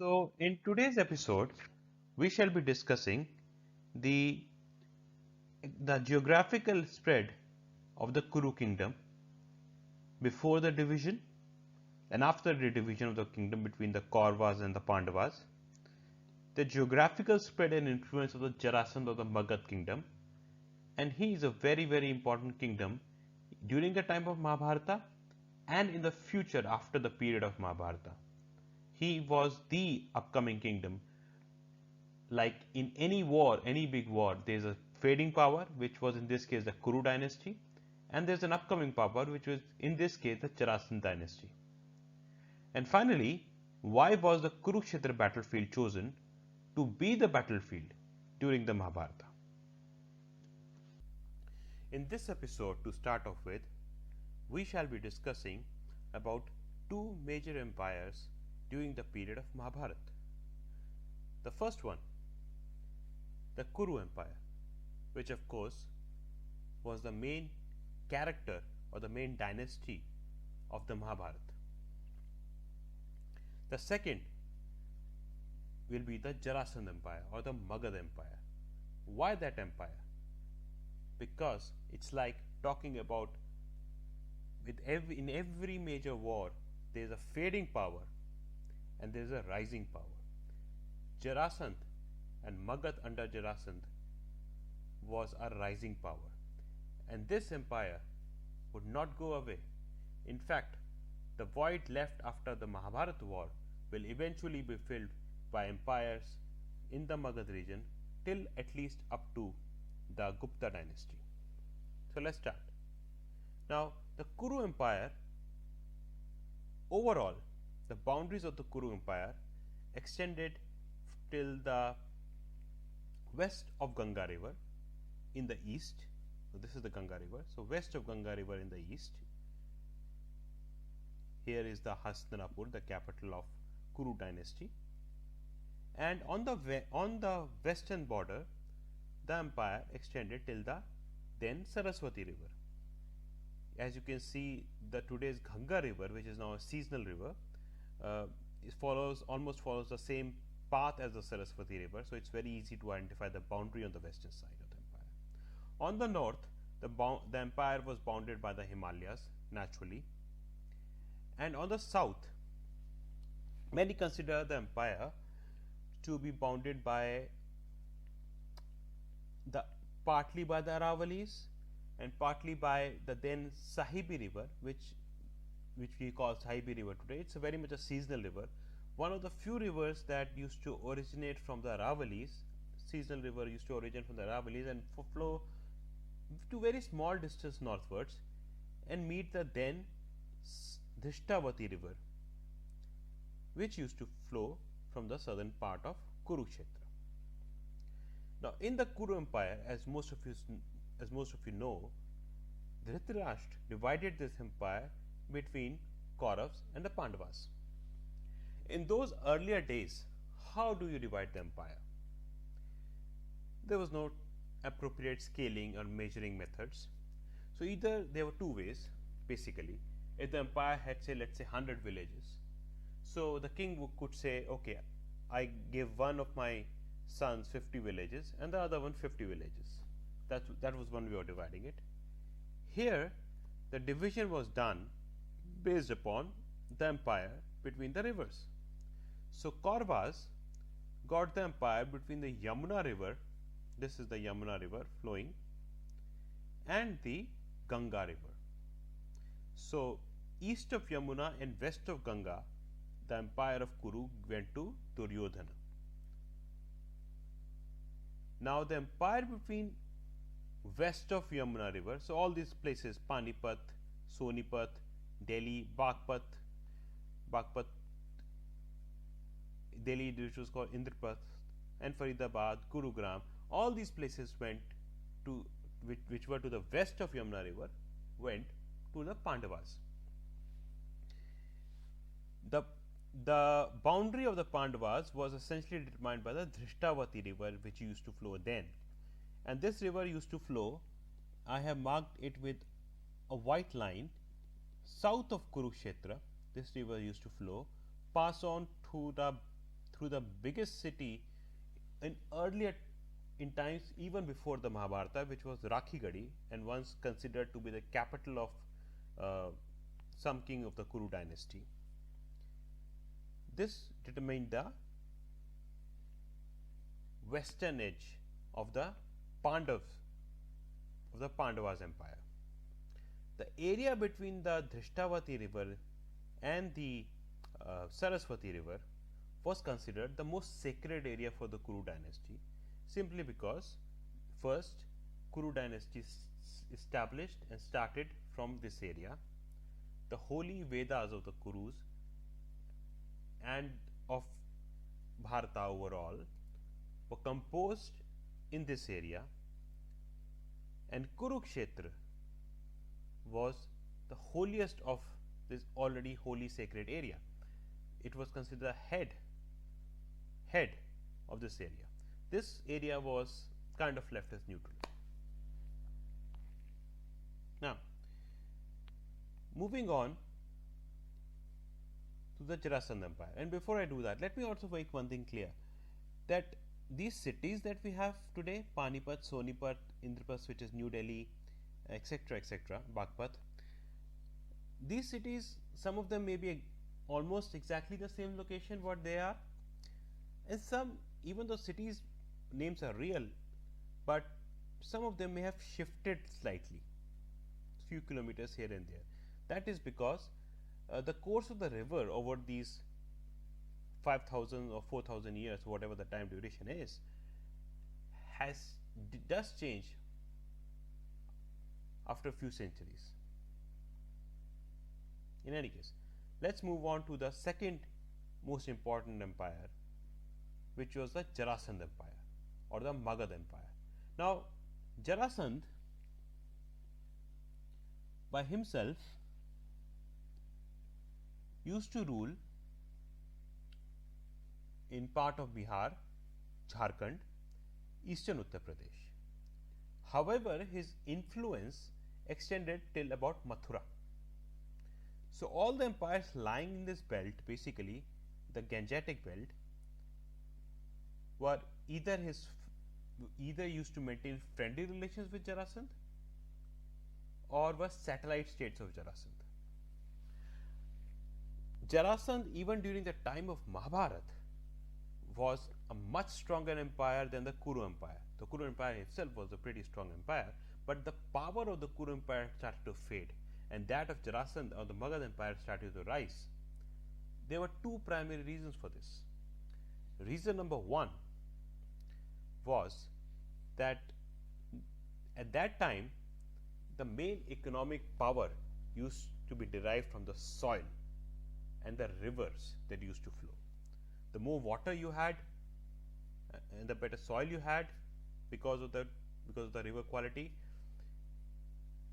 So, in today's episode, we shall be discussing the, the geographical spread of the Kuru kingdom before the division and after the division of the kingdom between the Kauravas and the Pandavas, the geographical spread and influence of the Jarasandha of the Magadha kingdom, and he is a very important kingdom during the time of Mahabharata and in the future after the period of Mahabharata. He was the upcoming kingdom. Like in any war, any big war, there is a fading power, which was in this case the Kuru Dynasty, and there is an upcoming power, which was in this case the Jarasandha Dynasty. And finally, why was the Kurukshetra battlefield chosen to be the battlefield during the Mahabharata? In this episode, to start off with, we shall be discussing about two major empires during the period of Mahabharata. The first one, the Kuru Empire, which of course was the main character or the main dynasty of the Mahabharata. The second will be the Jarasandha Empire or the Magadha Empire. Why that empire? Because it's like talking about in every major war there is a fading power and there is a rising power. Jarasandh and Magadha under Jarasandh was a rising power, and this empire would not go away. In fact, the void left after the Mahabharata war will eventually be filled by empires in the Magadha region till at least up to the Gupta dynasty. So let's start. Now, the Kuru Empire, overall, the boundaries of the Kuru Empire extended till the west of Ganga river in the east. So this is the Ganga river. So west of Ganga river in the east. Here is the Hastinapur, the capital of Kuru dynasty. And on the western border, the empire extended till the then Saraswati river. As you can see, the today's Ganga river, which is now a seasonal river, almost follows the same path as the Saraswati river, so it's very easy to identify the boundary on the western side of the empire. On the north, the empire was bounded by the Himalayas naturally, and on the south, many consider the empire to be bounded by partly by the Aravalis and partly by the then Sahibi river, which we call Sahibi river today. It's very much a seasonal river. One of the few rivers that used to originate from the Aravalis, seasonal river used to originate from the Aravalis and flow to very small distance northwards and meet the then Dhishtavati river, which used to flow from the southern part of Kurukshetra. Now, in the Kuru Empire, as most of you know, Dhritarashtra divided this empire between Kauravas and the Pandavas. In those earlier days, how do you divide the empire? There was no appropriate scaling or measuring methods. So either there were two ways basically. If the empire had let's say 100 villages, so the king could say, okay, I give one of my sons 50 villages and the other one 50 villages. That was one way of dividing it. Here, the division was done based upon the empire between the rivers. So Kauravas got the empire between the Yamuna river, this is the Yamuna river flowing, and the Ganga river. So east of Yamuna and west of Ganga, the empire of Kuru went to Duryodhana. Now the empire between west of Yamuna river, so all these places, Panipat, Sonipat, Delhi, Bagpat, Delhi, which was called Indrapat, and Faridabad, Gurugram, all these places went to which were to the west of Yamuna river, went to the Pandavas. The boundary of the Pandavas was essentially determined by the Dhishtavati river, which used to flow then, and this river used to flow, I have marked it with a white line, south of Kurukshetra. This river used to flow, pass on through through the biggest city in earlier in times even before the Mahabharata, which was Rakhigadi, and once considered to be the capital of some king of the Kuru Dynasty. This determined the western edge of the Pandavas Empire. The area between the Drishtavati river and the Saraswati river was considered the most sacred area for the Kuru dynasty, simply because first Kuru dynasty established and started from this area. The holy Vedas of the Kurus and of Bharata overall were composed in this area, and Kurukshetra was the holiest of this already holy sacred area. It was considered the head of this area. This area was kind of left as neutral. Now, moving on to the Jarasandha Empire, and before I do that, let me also make one thing clear, that these cities that we have today, Panipat, Sonipat, Indraprasth, which is New Delhi, etc., Bagpat, these cities, some of them may be almost exactly the same location what they are, and some, even though cities names are real, but some of them may have shifted slightly, few kilometers here and there. That is because the course of the river over these 5,000 or 4,000 years, whatever the time duration is, does change after a few centuries. In any case, let's move on to the second most important empire, which was the Jarasandha Empire or the Magadha Empire. Now, Jarasandh by himself used to rule in part of Bihar, Jharkhand, eastern Uttar Pradesh. However, his influence extended till about Mathura. So, all the empires lying in this belt, basically the Gangetic belt, were either used to maintain friendly relations with Jarasandh or were satellite states of Jarasandh. Jarasandh, even during the time of Mahabharata, was a much stronger empire than the Kuru Empire. The Kuru Empire itself was a pretty strong empire, but the power of the Kuru Empire started to fade, and that of Jarasandh or the Magadha Empire started to rise. There were two primary reasons for this. Reason number one was that at that time the main economic power used to be derived from the soil and the rivers that used to flow. The more water you had and the better soil you had because of the river quality,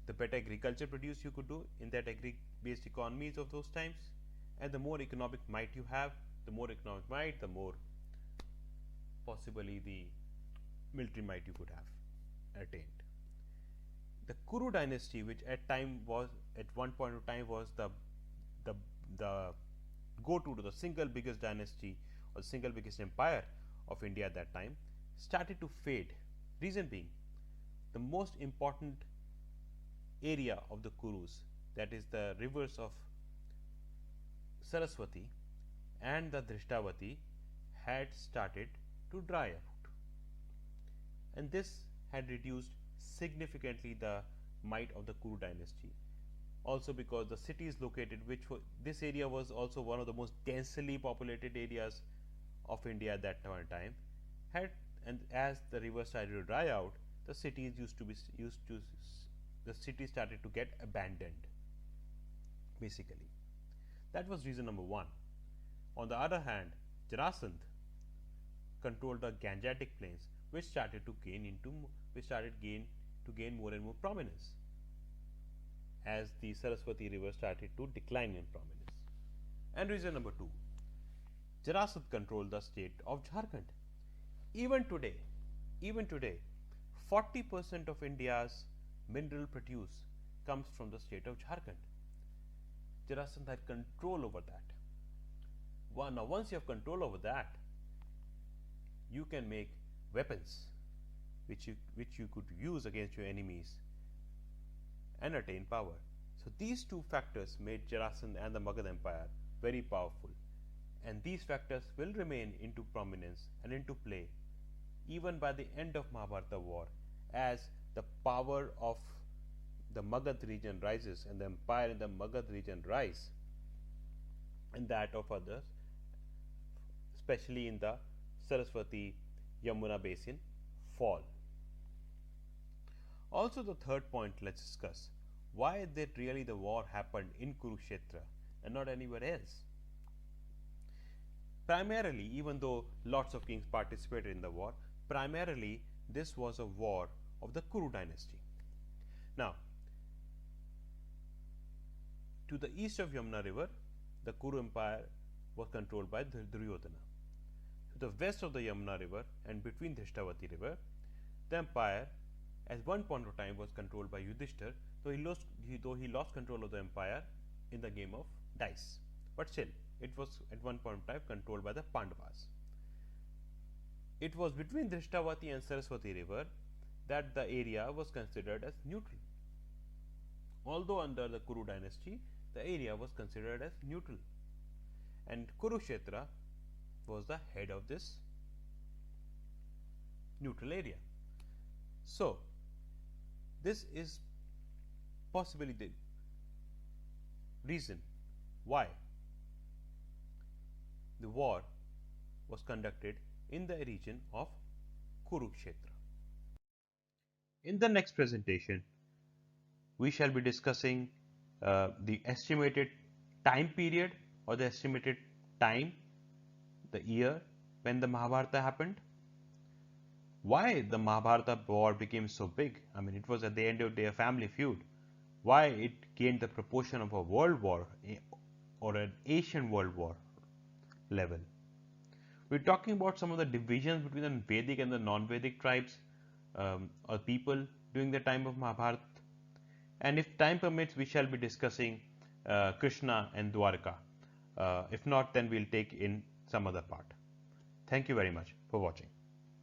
the better agriculture produce you could do in that agri-based economies of those times, and the more economic might you have, the more economic might, the more possibly the military might you could have attained. The Kuru dynasty, which at one point of time was the go-to to the single biggest dynasty or the single biggest empire of India at that time, started to fade. Reason being, the most important area of the Kurus, that is the rivers of Saraswati and the Drishtavati, had started to dry out, and this had reduced significantly the might of the Kuru dynasty. Also because the cities located, this area was also one of the most densely populated areas of India at that time, and as the river started to dry out, the cities started to get abandoned, basically. That was reason number one. On the other hand, Jarasandh controlled the Gangetic plains, which started to gain more and more prominence as the Saraswati river started to decline in prominence. And reason number two, Jarasandh controlled the state of Jharkhand. Even today, 40% of India's mineral produce comes from the state of Jharkhand. Jarasandh had control over that. Now, once you have control over that, you can make weapons which you could use against your enemies and attain power. So these two factors made Jarasandha and the Magadha Empire very powerful, and these factors will remain into prominence and into play even by the end of Mahabharata war, as the power of the Magadha region rises and the empire in the Magadha region rise, and that of others, especially in the Saraswati Yamuna basin, fall. Also, the third point let's discuss, why did really the war happened in Kurukshetra and not anywhere else? Primarily, even though lots of kings participated in the war, primarily this was a war of the Kuru Dynasty. Now, to the east of Yamuna river, the Kuru Empire was controlled by Duryodhana. To the west of the Yamuna river and between Drishtavati river, the empire at one point of time was controlled by Yudhishthir, though he lost control of the empire in the game of dice. But still, it was at one point of time controlled by the Pandavas. It was between Drishtavati and Saraswati river that the area was considered as neutral. Although under the Kuru dynasty, the area was considered as neutral, and Kurukshetra was the head of this neutral area. So, this is possibly the reason why the war was conducted in the region of Kurukshetra. In the next presentation, we shall be discussing the estimated time period or the estimated time, the year when the Mahabharata happened, why the Mahabharata war became so big. I mean, it was at the end of the day a family feud. Why it gained the proportion of a world war or an Asian world war level. We're talking about some of the divisions between the Vedic and the non Vedic tribes or people during the time of Mahabharata. And if time permits, we shall be discussing Krishna and Dwarka. If not, then we'll take in some other part. Thank you very much for watching.